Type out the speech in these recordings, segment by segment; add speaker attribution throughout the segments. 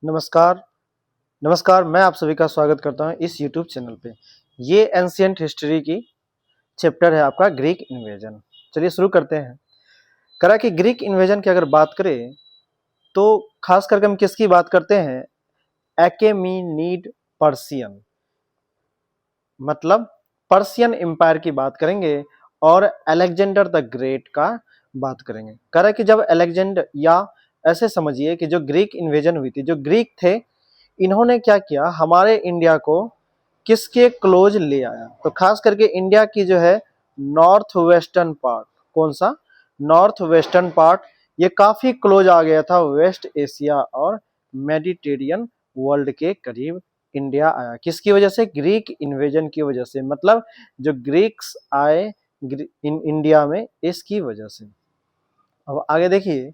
Speaker 1: नमस्कार, नमस्कार। मैं आप सभी का स्वागत करता हूँ इस यूट्यूब चैनल पे। ये एंशिएंट हिस्ट्री की चैप्टर है आपका ग्रीक इन्वेजन। चलिए शुरू करते हैं। करा कि ग्रीक इन्वेजन की अगर बात करें तो खास करके हम किसकी बात करते हैं? एकेमेनिड पर्शियन, मतलब पर्शियन एम्पायर की बात करेंगे और अलेक्जेंडर द ग्रेट का बात करेंगे। करा कि जब अलेक्जेंडर, या ऐसे समझिए कि जो ग्रीक इन्वेजन हुई थी, जो ग्रीक थे, इन्होंने क्या किया, हमारे इंडिया को किसके क्लोज ले आया? तो खास करके इंडिया की जो है नॉर्थ वेस्टर्न पार्ट, कौन सा? नॉर्थ वेस्टर्न पार्ट, ये काफी क्लोज आ गया था वेस्ट एशिया और मेडिटेरियन वर्ल्ड के करीब इंडिया आया। किसकी वजह से? ग्रीक इन्वेजन की वजह से, मतलब जो ग्रीक्स आए इन इंडिया में, इसकी वजह से। अब आगे देखिए,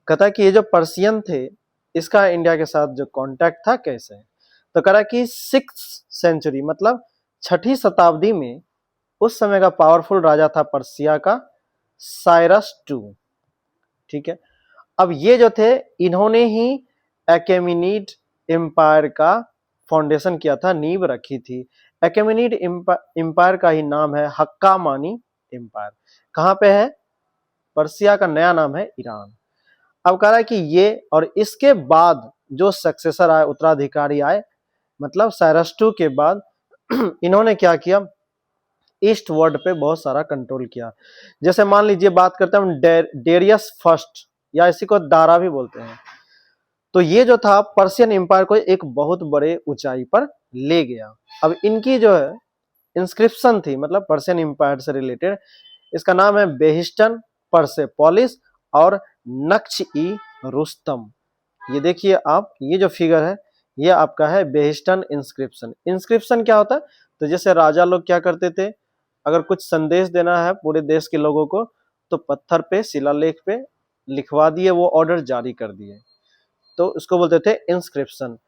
Speaker 1: कहता कि ये जो पर्शियन थे, इसका इंडिया के साथ जो कांटेक्ट था कैसे? तो कह रहा कि 6th सेंचुरी, मतलब 6ठी शताब्दी में उस समय का पावरफुल राजा था पर्सिया का साइरस 2। ठीक है। अब ये जो थे, इन्होंने ही एकेमेनिड एम्पायर का फाउंडेशन किया था, नींव रखी थी। एकेमेनिड एम्पायर का ही नाम है हक्कामानी एम्पायर। कहाँ पे है? पर्सिया का नया नाम है ईरान। अब कह रहा है कि ये और इसके बाद जो सक्सेसर आए, उत्तराधिकारी आए, मतलब साइरस 2 के बाद इन्होंने क्या किया, ईस्ट वर्ल्ड पे बहुत सारा कंट्रोल किया। जैसे मान लीजिए बात करते हैं हम डेरियस फर्स्ट, या इसी को दारा भी बोलते हैं। तो ये जो था पर्शियन एम्पायर को एक बहुत बड़े ऊंचाई पर ले गया। अब इनकी जो है इंस्क्रिप्शन थी, मतलब पर्शियन एम्पायर से रिलेटेड, इसका नाम है बेहिस्टन परसेपोलिस और नक्श ई रुस्तम। ये देखिए आप, ये जो फिगर है, ये आपका है बेहिस्टन इंस्क्रिप्शन। इंस्क्रिप्शन क्या होता है? तो जैसे राजा लोग क्या करते थे, अगर कुछ संदेश देना है पूरे देश के लोगों को, तो पत्थर पे, शिलालेख पे लिखवा दिए, वो ऑर्डर जारी कर दिए, तो उसको बोलते थे इंस्क्रिप्शन।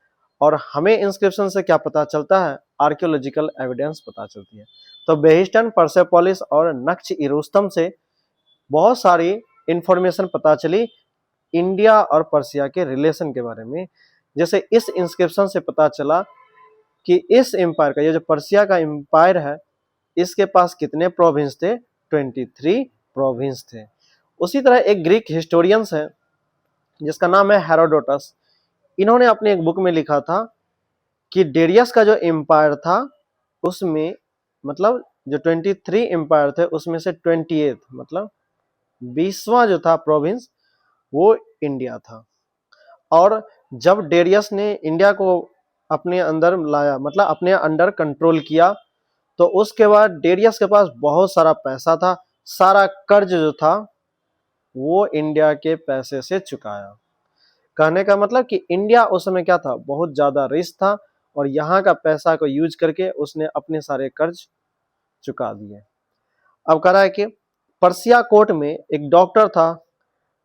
Speaker 1: और हमें इंस्क्रिप्शन से क्या पता चलता है? आर्कियोलॉजिकल एविडेंस पता चलती है। तो बेहिस्टन, परसेपोलिस और नक्श ई रुस्तम से बहुत सारी इंफॉर्मेशन पता चली इंडिया और पर्सिया के रिलेशन के बारे में। जैसे इस इंस्क्रिप्शन से पता चला कि इस एम्पायर का, ये जो पर्सिया का एम्पायर है, इसके पास कितने प्रोविंस थे? 23 प्रोविंस थे। उसी तरह एक ग्रीक हिस्टोरियंस है जिसका नाम है हेरोडोटस। इन्होंने अपनी एक बुक में लिखा था कि डेरियस का जो एम्पायर था, उसमें, मतलब जो 23 एम्पायर थे, उसमें से 28, मतलब 20वां जो था प्रोविंस, वो इंडिया था। और जब डेरियस ने इंडिया को अपने अंदर लाया, मतलब अपने अंडर कंट्रोल किया, तो उसके बाद डेरियस के पास बहुत सारा पैसा था। सारा कर्ज जो था वो इंडिया के पैसे से चुकाया। कहने का मतलब कि इंडिया उस समय क्या था, बहुत ज्यादा रिच था, और यहाँ का पैसा को यूज करके उसने अपने सारे कर्ज चुका दिए। अब कह रहा है कि पर्सिया कोर्ट में एक डॉक्टर था,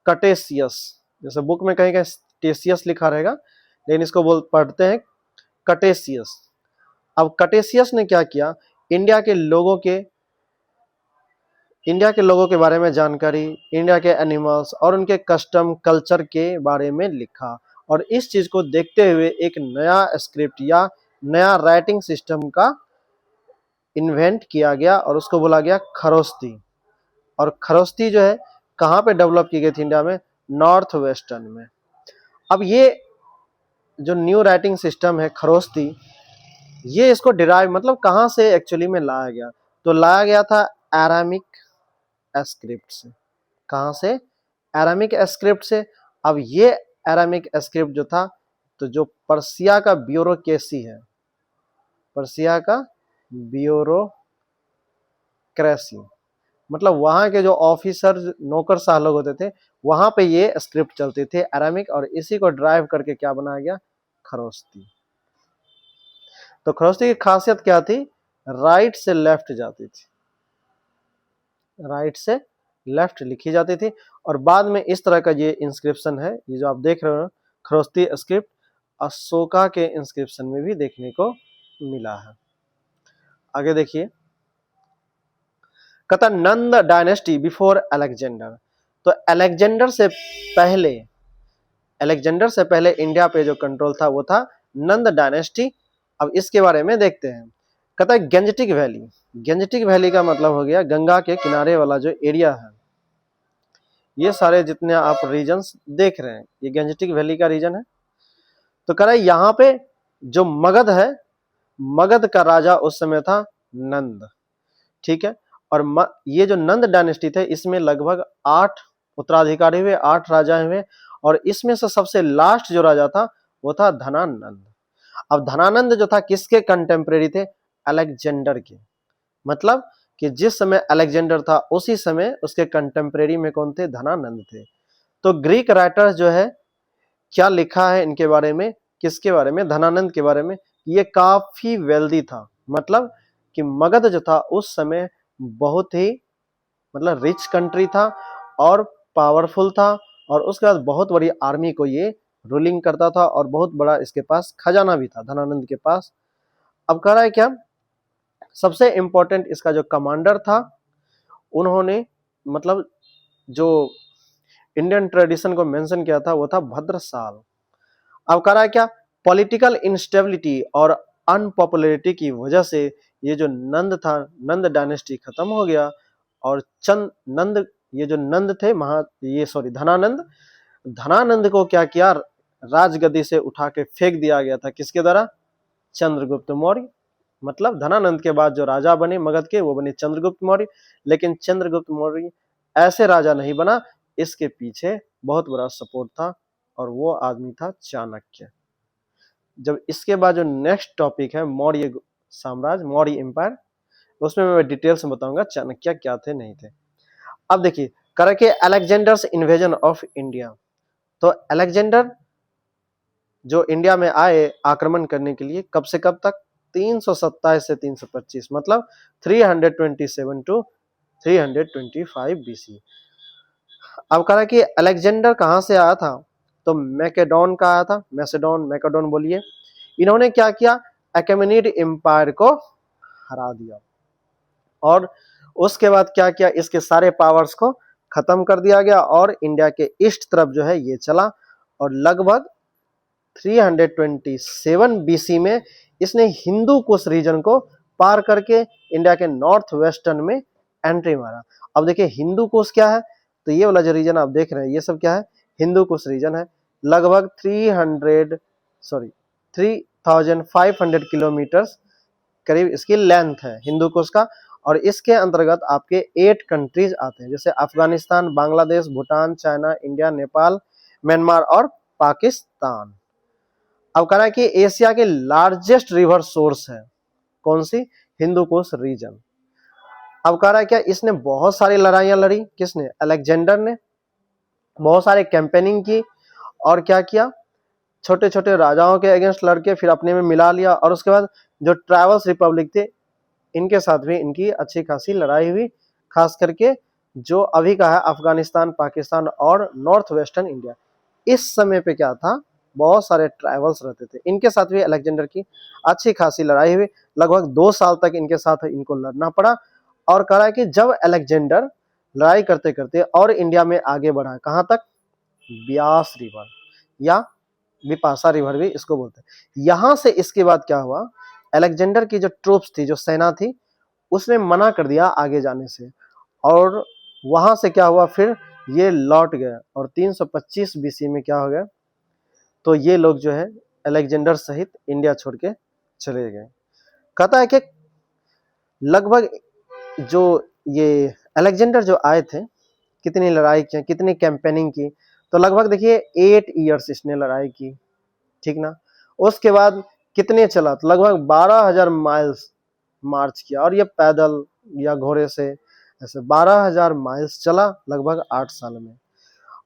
Speaker 1: कटेसियस। जैसे बुक में कहीं कहीं टेसियस लिखा रहेगा, लेकिन इसको पढ़ते हैं कटेसियस। अब कटेसियस ने क्या किया, इंडिया के लोगों के इंडिया के लोगों के बारे में जानकारी, इंडिया के एनिमल्स और उनके कस्टम कल्चर के बारे में लिखा। और इस चीज को देखते हुए एक नया स्क्रिप्ट या नया राइटिंग सिस्टम का इन्वेंट किया गया, और उसको बोला गया खरोस्ती। और खरोस्ती जो है कहाँ पे डेवलप की गई थी इंडिया में? नॉर्थ वेस्टर्न में। अब ये जो न्यू राइटिंग सिस्टम है खरोस्ती, ये इसको डिराइव, मतलब कहाँ से एक्चुअली में लाया गया? तो लाया गया था एरामिक स्क्रिप्ट से। कहाँ से? एरामिक स्क्रिप्ट से। अब ये एरामिक स्क्रिप्ट जो था, तो जो पर्सिया का ब्यूरोक्रेसी है, पर्सिया का ब्यूरोक्रेसी, मतलब वहां के जो ऑफिसर, नौकरशाह लोग होते थे, वहां पे ये स्क्रिप्ट चलते थे एरामिक, और इसी को ड्राइव करके क्या बनाया गया? खरोस्ती। तो खरोस्ती की खासियत क्या थी? राइट से लेफ्ट जाती थी, राइट से लेफ्ट लिखी जाती थी। और बाद में इस तरह का ये इंस्क्रिप्शन है, ये जो आप देख रहे हो खरोस्ती स्क्रिप्ट, अशोका के इंस्क्रिप्शन में भी देखने को मिला है। आगे देखिए, कहता नंद डायनेस्टी बिफोर अलेक्जेंडर। तो अलेक्जेंडर से पहले अलेक्जेंडर से पहले इंडिया पे जो कंट्रोल था वो था नंद डायनेस्टी। अब इसके बारे में देखते हैं। कहता है गेंजेटिक वैली। गेंजेटिक वैली का मतलब हो गया गंगा के किनारे वाला जो एरिया है, ये सारे जितने आप रीजन्स देख रहे हैं ये गेंजेटिक वैली का रीजन है। तो कह रहा है यहाँ पे जो मगध है, मगध का राजा उस समय था नंद, ठीक है। और ये जो नंद डायनेस्टी थे इसमें लगभग 8 उत्तराधिकारी हुए, 8 राजा हुए, और इसमें से सबसे लास्ट जो राजा था वो था धनानंद। अब धनानंद जो था किसके कंटेम्परेरी थे? अलेक्जेंडर के। मतलब कि जिस समय अलेक्जेंडर था उसी समय उसके कंटेम्परेरी में कौन थे? धनानंद थे। तो ग्रीक राइटर्स जो है क्या लिखा है इनके बारे में, किसके बारे में? धनानंद के बारे में। ये काफी वेल्दी था, मतलब कि मगध जो था उस समय बहुत ही मतलब रिच कंट्री था और पावरफुल था, और उसके बाद बहुत बड़ी आर्मी को ये रूलिंग करता था और बहुत बड़ा इसके पास खजाना भी था धनानंद के पास। अब कह रहा है क्या, सबसे इंपॉर्टेंट इसका जो कमांडर था उन्होंने मतलब जो इंडियन ट्रेडिशन को मेंशन किया था वो था भद्रसाल। अब कह रहा है क्या, पॉलिटिकल इंस्टेबिलिटी और अनपॉपुलरिटी की वजह से ये जो नंद था, नंद डायनेस्टी खत्म हो गया, और चंद नंद, ये जो नंद थे धनानंद, धनानंद को क्या किया, राजगद्दी से उठा के फेंक दिया गया था। किसके द्वारा? चंद्रगुप्त मौर्य। मतलब धनानंद के बाद जो राजा बने मगध के वो बने चंद्रगुप्त मौर्य। लेकिन चंद्रगुप्त मौर्य ऐसे राजा नहीं बना, इसके पीछे बहुत बड़ा सपोर्ट था, और वो आदमी था चाणक्य। जब इसके बाद जो नेक्स्ट टॉपिक है मौर्य साम्राज्य, मौर्य एम्पायर, उसमें मैं डिटेल्स में बताऊंगा चाणक्य क्या थे नहीं थे। अब देखिए करके अलेक्जेंडर्स इन्वेजन ऑफ इंडिया। तो अलेक्जेंडर जो इंडिया में आए आक्रमण करने के लिए, कब से कब तक? 327 से 325, मतलब 327 टू 325 बीसी। अब कह रहा है कि अलेक्जेंडर कहां से आया था? तो मैकेडोन का आया था, मैकेडोन बोलिए। इन्होंने क्या किया? अकेमेनिड एम्पायर को हरा दिया, और उसके बाद क्या किया, इसके सारे पावर्स को खत्म कर दिया गया, और इंडिया के ईस्ट तरफ जो है ये चला, और लगभग 327 बीसी में इसने हिंदू कुश रीजन को पार करके इंडिया के नॉर्थ वेस्टर्न में एंट्री मारा। अब देखिए हिंदू कुश क्या है, तो ये वाला जो रीजन आप देख रहे हैं ये सब क्या है? हिंदू कुश रीजन है। लगभग 3500 किलोमीटर करीब इसकी लेंथ है हिंदू कुश का, और इसके अंतर्गत आपके 8 कंट्रीज आते हैं, जैसे Afghanistan, Bangladesh, Bhutan, China, India, Nepal, Myanmar और पाकिस्तान। अब कह रहा है कि एशिया के लार्जेस्ट रिवर सोर्स है कौन सी? हिंदू कुश रीजन। अब कह रहा है क्या, इसने बहुत सारी लड़ाइयां लड़ी, किसने? अलेक्जेंडर ने बहुत सारे कैंपेनिंग की, और क्या किया, छोटे छोटे राजाओं के अगेंस्ट लड़के फिर अपने में मिला लिया, और उसके बाद जो ट्राइबल्स रिपब्लिक थे इनके साथ भी इनकी अच्छी खासी लड़ाई हुई, खास करके जो अभी का है अफगानिस्तान, पाकिस्तान और नॉर्थ वेस्टर्न इंडिया। इस समय पे क्या था, बहुत सारे ट्राइबल्स रहते थे, इनके साथ भी अलेक्जेंडर की अच्छी खासी लड़ाई हुई। लगभग 2 साल तक इनके साथ इनको लड़ना पड़ा। और कह रहा है कि जब अलेक्जेंडर लड़ाई करते करते और इंडिया में आगे बढ़ा, कहां तक? ब्यास रिवर या बिपाशा रिवर भी इसको बोलते हैं। यहां से इसके बाद क्या हुआ, अलेक्जेंडर की जो ट्रूप्स थी, जो सेना थी, उसने मना कर दिया आगे जाने से, और वहां से क्या हुआ, फिर ये लौट गए, और 325 बीसी में क्या हो गया, तो ये लोग जो है अलेक्जेंडर सहित इंडिया छोड़ के चले गए। कहता है कि लगभग जो ये अलेक्जेंडर जो आए थे, कितनी लड़ाई की, कितनी कैंपेनिंग की, तो लगभग देखिए 8 ईयर्स इसने लड़ाई की, ठीक ना। उसके बाद कितने चला, तो लगभग 12,000 माइल्स मार्च किया, और ये पैदल या घोड़े से ऐसे 12,000 माइल्स चला लगभग 8 साल में।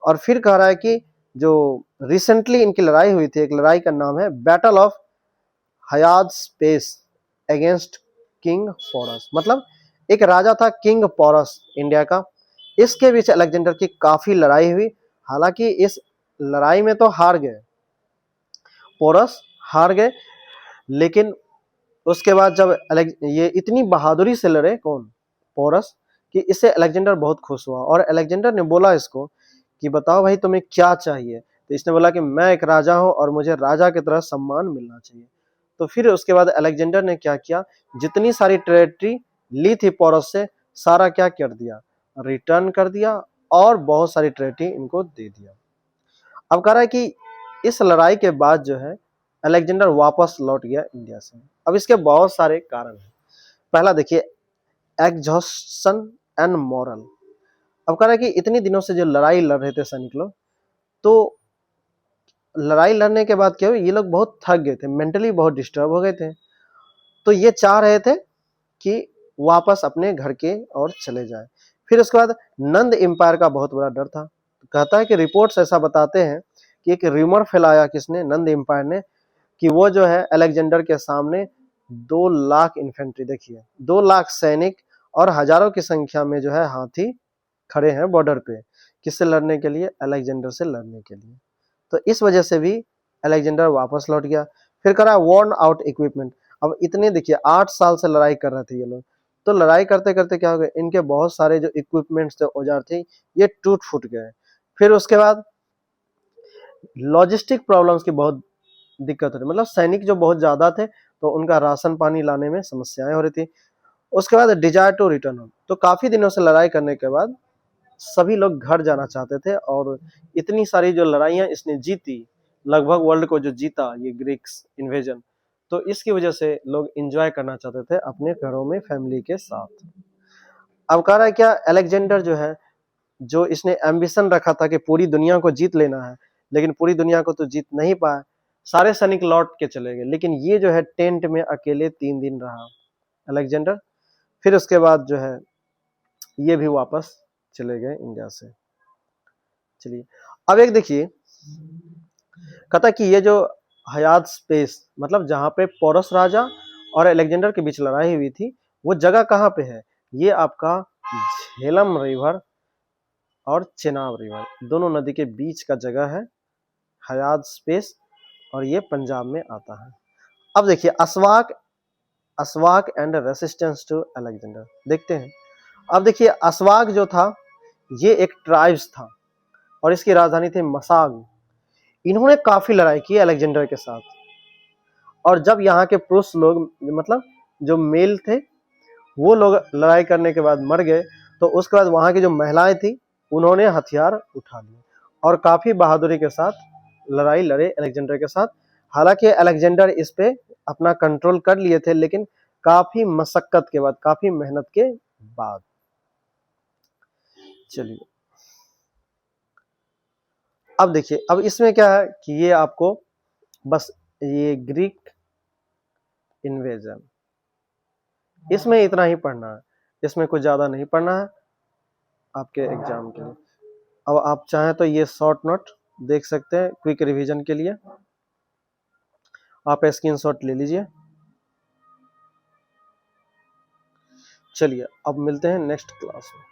Speaker 1: और फिर कह रहा है कि जो रिसेंटली इनकी लड़ाई हुई थी, एक लड़ाई का नाम है battle of Hydaspes against king Porus. मतलब एक राजा था किंग पोरस इंडिया का, इसके बीच अलेक्जेंडर की काफी लड़ाई हुई। हालांकि इस लड़ाई में तो हार गए, पोरस हार गए, लेकिन उसके बाद जब ये इतनी बहादुरी से लड़े, कौन? पोरस, कि इससे अलेक्जेंडर बहुत खुश हुआ, और अलेक्जेंडर ने बोला इसको कि बताओ भाई तुम्हें क्या चाहिए, तो इसने बोला कि मैं एक राजा हूं और मुझे राजा की तरह सम्मान मिलना चाहिए। तो फिर उसके बाद अलेक्जेंडर ने क्या किया, जितनी सारी टेरिटरी ली थी पोरस से, सारा क्या कर दिया, रिटर्न कर दिया और बहुत सारी टेरिटरी इनको दे दिया। अब कह रहा है कि इस लड़ाई के बाद जो है अलेक्जेंडर वापस लौट गया इंडिया से। अब इसके बहुत सारे कारण हैं। पहला देखिए, एग्जॉस्शन एंड मॉरल। अब कह रहा है कि इतनी दिनों से जो लड़ाई लड़ रहे थे सैनिक लोग, तो लड़ाई लड़ने के बाद क्या हुआ, ये लोग बहुत थक गए थे, मेंटली बहुत डिस्टर्ब हो गए थे। तो ये चाह रहे थे कि वापस अपने घर के और चले जाए। फिर उसके बाद नंद एम्पायर का बहुत बड़ा डर था। तो कहता है कि रिपोर्ट्स ऐसा बताते हैं कि एक रूमर फैलाया किसने, नंद एम्पायर ने, कि वो जो है अलेक्जेंडर के सामने 2 लाख इन्फेंट्री, देखिए 2 लाख सैनिक और हजारों की संख्या में जो है हाथी खड़े हैं बॉर्डर पे, किससे लड़ने के लिए, अलेक्जेंडर से लड़ने के लिए। तो इस वजह से भी अलेक्जेंडर वापस लौट गया। फिर करा वॉर्न आउट इक्विपमेंट। अब इतने देखिए 8 साल से लड़ाई कर रहे थे ये लोग, तो लड़ाई करते करते क्या हो गया, इनके बहुत सारे जो इक्विपमेंट्स थे, औजार थे, ये टूट फूट गए। फिर उसके बाद लॉजिस्टिक प्रॉब्लम्स की बहुत दिक्कत हो रही, मतलब सैनिक जो बहुत ज्यादा थे तो उनका राशन पानी लाने में समस्याएं हो रही थी। उसके बाद डिजायर टू रिटर्न होम, तो काफी दिनों से लड़ाई करने के बाद सभी लोग घर जाना चाहते थे। और इतनी सारी जो लड़ाइयां इसने जीती, लगभग वर्ल्ड को जो जीता ये ग्रीक्स इन्वेजन, तो इसकी वजह से लोग एंजॉय करना चाहते थे अपने घरों में फैमिली के साथ। अब कह रहा है क्या, अलेक्जेंडर जो है, जो इसने एम्बिशन रखा था कि पूरी दुनिया को जीत लेना है, लेकिन पूरी दुनिया को तो जीत नहीं पाया, सारे सैनिक लौट के चले गए, लेकिन ये जो है टेंट में अकेले 3 दिन रहा अलेक्जेंडर। फिर उसके बाद जो है ये भी वापस चले गए इंडिया से। चलिए अब एक देखिए, कहता कि ये जो हयात स्पेस, मतलब जहां पे पोरस राजा और अलेक्जेंडर के बीच लड़ाई हुई थी, वो जगह कहाँ पे है, ये आपका झेलम रिवर और चेनाब रिवर, दोनों नदी के बीच का जगह है हयात स्पेस, और ये पंजाब में आता है। अब देखिए अस्वाक, अस्वाक एंड रेसिस्टेंस टू अलेक्जेंडर देखते हैं। अब देखिए अस्वाक जो था, ये एक ट्राइब्स था और इसकी राजधानी थी मसाग। इन्होंने काफी लड़ाई की अलेक्जेंडर के साथ, और जब यहाँ के पुरुष लोग, मतलब जो मेल थे, वो लोग लड़ाई करने के बाद मर गए, तो उसके बाद वहां की जो महिलाएं थी उन्होंने हथियार उठा लिए और काफी बहादुरी के साथ लड़ाई लड़े अलेक्जेंडर के साथ। हालांकि अलेक्जेंडर इस पे अपना कंट्रोल कर लिए थे, लेकिन काफी मशक्कत के बाद, काफी मेहनत के बाद। चलिए अब देखिए, अब इसमें क्या है कि ये आपको बस ये ग्रीक इन्वेजन, इसमें इतना ही पढ़ना है, इसमें कुछ ज्यादा नहीं पढ़ना है आपके एग्जाम के लिए। अब आप चाहें तो ये शॉर्ट नोट देख सकते हैं क्विक रिवीजन के लिए, आप स्क्रीनशॉट ले लीजिए। चलिए अब मिलते हैं नेक्स्ट क्लास में।